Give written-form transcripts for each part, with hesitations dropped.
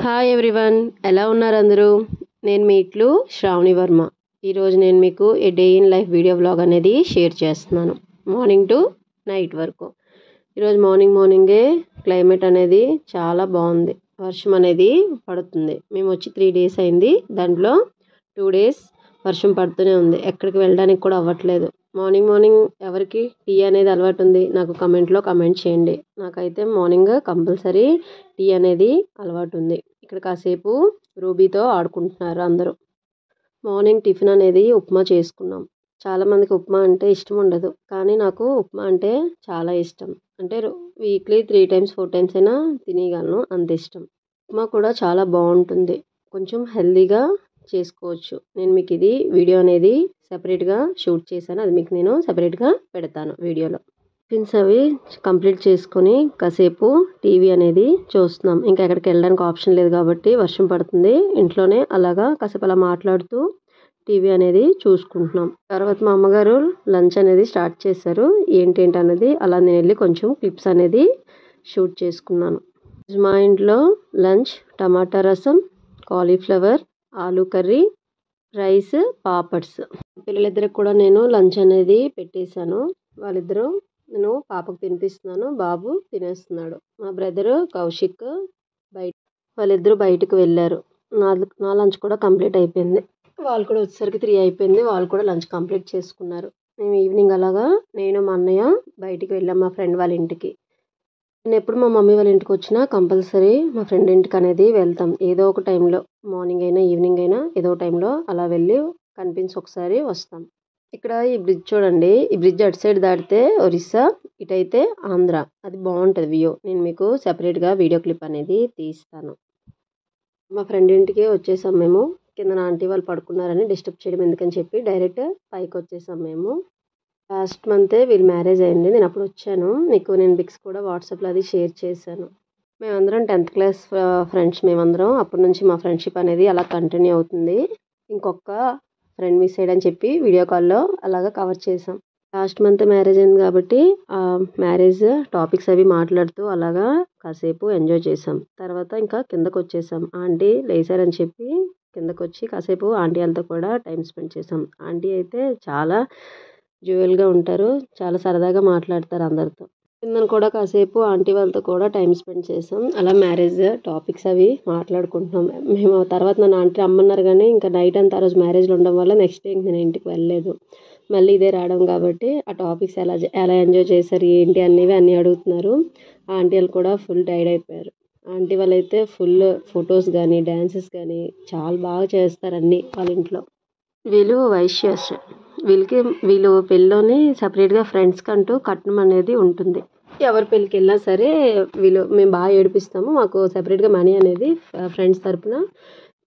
Hi everyone, ఎలా ఉన్నారు అందరూ? నేను మీ ఇట్లు శ్రావణి వర్మ. ఈరోజు నేను మీకు a day in life video vlog అనేది షేర్ చేస్తున్నాను, మార్నింగ్ టు నైట్ వరకు. ఈరోజు మార్నింగే క్లైమేట్ అనేది చాలా బాగుంది. వర్షం అనేది పడుతుంది. మేము వచ్చి 3 days అయింది. దాంట్లో 2 days వర్షం పడుతూనే ఉంది. ఎక్కడికి వెళ్ళడానికి కూడా అవ్వట్లేదు. మార్నింగ్ ఎవరికి టీ అనేది అలవాటు ఉంది, నాకు కమెంట్లో కమెంట్ చేయండి. నాకైతే మార్నింగ్ కంపల్సరీ టీ అనేది అలవాటు ఉంది. ఇక్కడ కాసేపు రూబీతో ఆడుకుంటున్నారు అందరూ. మార్నింగ్ టిఫిన్ అనేది ఉప్మా చేసుకున్నాం. చాలామందికి ఉప్మా అంటే ఇష్టం ఉండదు, కానీ నాకు ఉప్మా అంటే చాలా ఇష్టం. అంటే వీక్లీ 3 times 4 times అయినా తినేయగలను, అంత ఇష్టం. ఉప్మా కూడా చాలా బాగుంటుంది, కొంచెం హెల్తీగా చేసుకోవచ్చు. నేను మీకు ఇది వీడియో అనేది సెపరేట్గా షూట్ చేశాను, అది మీకు నేను సెపరేట్గా పెడతాను వీడియోలో. టిఫిన్స్ అవి కంప్లీట్ చేసుకొని కాసేపు టీవీ అనేది చూస్తున్నాం. ఇంకా ఎక్కడికి వెళ్ళడానికి ఆప్షన్ లేదు కాబట్టి వర్షం పడుతుంది, ఇంట్లోనే అలాగా కాసేపు అలా మాట్లాడుతూ టీవీ అనేది చూసుకుంటున్నాం. తర్వాత మా అమ్మగారు లంచ్ అనేది స్టార్ట్ చేశారు. ఏంటి అనేది అలా నేను వెళ్ళి కొంచెం క్లిప్స్ అనేది షూట్ చేసుకున్నాను. మా ఇంట్లో లంచ్ టమాటా రసం, కాలీఫ్లవర్, ఆలూ కర్రీ, రైస్, పాపడ్స్. పిల్లలిద్దరికి కూడా నేను లంచ్ అనేది పెట్టేశాను. వాళ్ళిద్దరూ, నేను పాపకు తినిపిస్తున్నాను, బాబు తినేస్తున్నాడు. మా బ్రదరు కౌశిక్ వాళ్ళిద్దరూ బయటకు వెళ్ళారు. నా లంచ్ కూడా కంప్లీట్ అయిపోయింది. వాళ్ళు కూడా వచ్చేసరికి 3 అయిపోయింది. వాళ్ళు కూడా లంచ్ కంప్లీట్ చేసుకున్నారు. మేము ఈవినింగ్ అలాగా నేను మా అన్నయ్య బయటికి వెళ్ళాం మా ఫ్రెండ్ వాళ్ళ ఇంటికి. నేను ఎప్పుడు మా మమ్మీ వాళ్ళ ఇంటికి వచ్చినా కంపల్సరీ మా ఫ్రెండ్ ఇంటికి అనేది వెళ్తాం. ఏదో ఒక టైంలో, మార్నింగ్ అయినా ఈవినింగ్ అయినా ఏదో టైంలో అలా వెళ్ళి కనిపించి ఒకసారి వస్తాం. ఇక్కడ ఈ బ్రిడ్జ్ చూడండి. ఈ బ్రిడ్జ్ అటు సైడ్ దాటితే ఒరిస్సా, ఇటైతే ఆంధ్ర. అది బాగుంటుంది వ్యూ. నేను మీకు సెపరేట్గా వీడియో క్లిప్ అనేది తీస్తాను. మా ఫ్రెండ్ ఇంటికి వచ్చేసాం మేము. కింద ఆంటీ వాళ్ళు పడుకున్నారని డిస్టర్బ్ చేయడం ఎందుకని చెప్పి డైరెక్ట్ పైకి వచ్చేసాం మేము. లాస్ట్ మంతే వీళ్ళ మ్యారేజ్ అయింది. నేను అప్పుడు వచ్చాను. మీకు నేను పిక్స్ కూడా వాట్సాప్లో అది షేర్ చేశాను. మేమందరం 10th class ఫ్రెండ్స్ మేమందరం. అప్పటి నుంచి మా ఫ్రెండ్షిప్ అనేది అలా కంటిన్యూ అవుతుంది. ఇంకొక ఫ్రెండ్ మిస్ అయ్యాడని చెప్పి వీడియో కాల్లో అలాగా కవర్ చేసాం. లాస్ట్ మంత్ మ్యారేజ్ అయింది కాబట్టి మ్యారేజ్ టాపిక్స్ అవి మాట్లాడుతూ అలాగా కాసేపు ఎంజాయ్ చేసాం. తర్వాత ఇంకా కిందకు వచ్చేసాం. ఆంటీ లేచారని చెప్పి కిందకు వచ్చి కాసేపు ఆంటీ వాళ్ళతో కూడా టైం స్పెండ్ చేసాం. ఆంటీ అయితే చాలా జ్యువెల్గా ఉంటారు, చాలా సరదాగా మాట్లాడతారు అందరితో. కిందను కూడా కాసేపు ఆంటీ వాళ్ళతో కూడా టైం స్పెండ్ చేసాం. అలా మ్యారేజ్ టాపిక్స్ అవి మాట్లాడుకుంటున్నాం. మేము తర్వాత నన్ను ఆంటీ రమ్మన్నారు, కానీ ఇంకా నైట్ అంతా ఆ రోజు మ్యారేజ్లో ఉండడం వల్ల నెక్స్ట్ డే నేను ఇంటికి వెళ్ళలేదు. మళ్ళీ ఇదే రావడం కాబట్టి ఆ టాపిక్స్ ఎలా ఎంజాయ్ చేశారు ఏంటి అన్నీ అడుగుతున్నారు. ఆంటీ వాళ్ళు కూడా ఫుల్ టైర్డ్ అయిపోయారు. ఆంటీ వాళ్ళైతే ఫుల్ ఫొటోస్ కానీ డ్యాన్సెస్ కానీ చాలా బాగా చేస్తారు అన్నీ వాళ్ళ ఇంట్లో. వీళ్ళు వైశ్యాస్. వీళ్ళు పెళ్ళిలోని సపరేట్గా ఫ్రెండ్స్కి అంటూ కట్నం అనేది ఉంటుంది. ఎవరి పెళ్ళికి వెళ్ళినా సరే మేము బాగా ఏడిపిస్తాము. మాకు సపరేట్గా మనీ అనేది ఫ్రెండ్స్ తరపున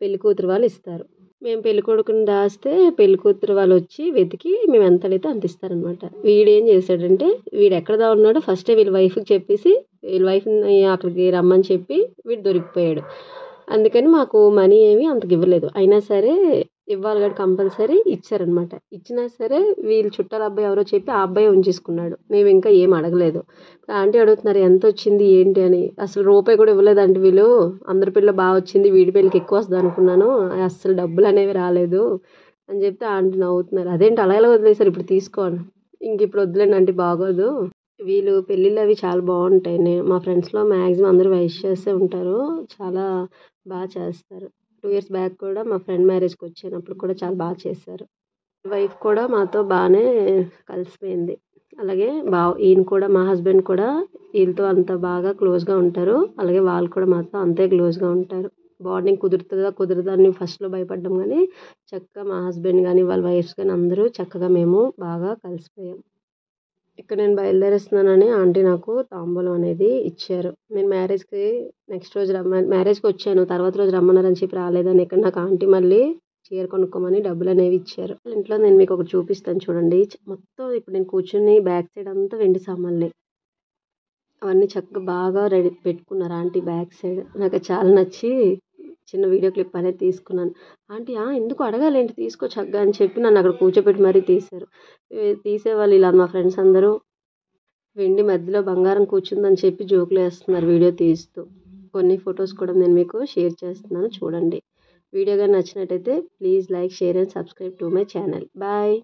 పెళ్లి కూతురు వాళ్ళు ఇస్తారు. మేము పెళ్లి కొడుకుని దాస్తే పెళ్లి కూతురు వాళ్ళు వచ్చి వెతికి మేము ఎంత అడిగితే అంత ఇస్తారనమాట. వీడేం చేశాడంటే, వీడు ఎక్కడ ఉన్నాడో ఫస్టే వీళ్ళ వైఫ్కి చెప్పేసి వీళ్ళ వైఫ్ని అక్కడికి రమ్మని చెప్పి వీడు దొరికిపోయాడు. అందుకని మాకు మనీ ఏమి అంతకు ఇవ్వలేదు. అయినా సరే ఇవ్వాలి కాబట్టి కంపల్సరీ ఇచ్చారనమాట. ఇచ్చినా సరే వీళ్ళు చుట్టాల అబ్బాయి ఎవరో చెప్పి ఆ అబ్బాయి ఉంచేసుకున్నాడు. మేము ఇంకా ఏం అడగలేదు. ఆంటీ అడుగుతున్నారు ఎంత వచ్చింది ఏంటి అని. అసలు రూపాయి కూడా ఇవ్వలేదంటే వీళ్ళు. అందరి పిల్ల బాగా వచ్చింది, వీడి పెళ్ళికి ఎక్కువ వస్తుంది అనుకున్నాను, అసలు డబ్బులు అనేవి రాలేదు అని చెప్తే ఆంటీ నవ్వుతున్నారు. అదేంటి అలా ఎలా వదిలేసారు, ఇప్పుడు తీసుకోండి. ఇంక ఇప్పుడు వద్దులేండి అంటే బాగోదు. వీళ్ళు పెళ్ళిళ్ళు అవి చాలా బాగుంటాయి. మా ఫ్రెండ్స్లో మ్యాక్సిమం అందరూ వైశ్యాసే ఉంటారు, చాలా బాగా చేస్తారు. 2 years బ్యాక్ కూడా మా ఫ్రెండ్ మ్యారేజ్కి వచ్చినప్పుడు కూడా చాలా బాగా చేశారు. వైఫ్ కూడా మాతో బాగానే కలిసిపోయింది. అలాగే ఈయన కూడా, మా హస్బెండ్ కూడా వీళ్ళతో అంత బాగా క్లోజ్గా ఉంటారు. అలాగే వాళ్ళు కూడా మాతో అంతే క్లోజ్గా ఉంటారు. బాండింగ్ కుదురుతుందా కుదరదా అని ఫస్ట్లో భయపడ్డాం, కానీ చక్కగా మా హస్బెండ్ కానీ వాళ్ళ వైఫ్స్ కానీ అందరూ చక్కగా మేము బాగా కలిసిపోయాం. ఇక్కడ నేను బయలుదేరేస్తున్నానని ఆంటీ నాకు తాంబూలం అనేది ఇచ్చారు. నేను నెక్స్ట్ రోజు మ్యారేజ్కి వచ్చాను, తర్వాత రోజు రమ్మన్నారని చెప్పి రాలేదని ఇక్కడ నాకు ఆంటీ మళ్ళీ చీర కొనుక్కోమని డబ్బులు అనేవి ఇచ్చారు. ఇంట్లో నేను మీకు ఒకటి చూపిస్తాను చూడండి. మొత్తం ఇప్పుడు నేను కూర్చుని బ్యాక్ సైడ్ అంతా వెండి సామాన్లే. అవన్నీ చక్కగా బాగా రెడీ పెట్టుకున్నారు ఆంటీ బ్యాక్ సైడ్. నాకు చాలా నచ్చి చిన్న వీడియో క్లిప్ అనేది తీసుకున్నాను. ఆంటీ ఎందుకు అడగాలేంటి, తీసుకో చక్కగా అని చెప్పి నన్ను అక్కడ కూర్చోబెట్టి మరీ తీశారు. తీసేవాళ్ళు ఇలా మా ఫ్రెండ్స్ అందరూ వెండి మధ్యలో బంగారం కూర్చుందని చెప్పి జోకులు వేస్తున్నారు వీడియో తీస్తూ. కొన్ని ఫొటోస్ కూడా నేను మీకు షేర్ చేస్తున్నాను, చూడండి. వీడియో కానీ నచ్చినట్టయితే please like, share and subscribe to my channel. Bye.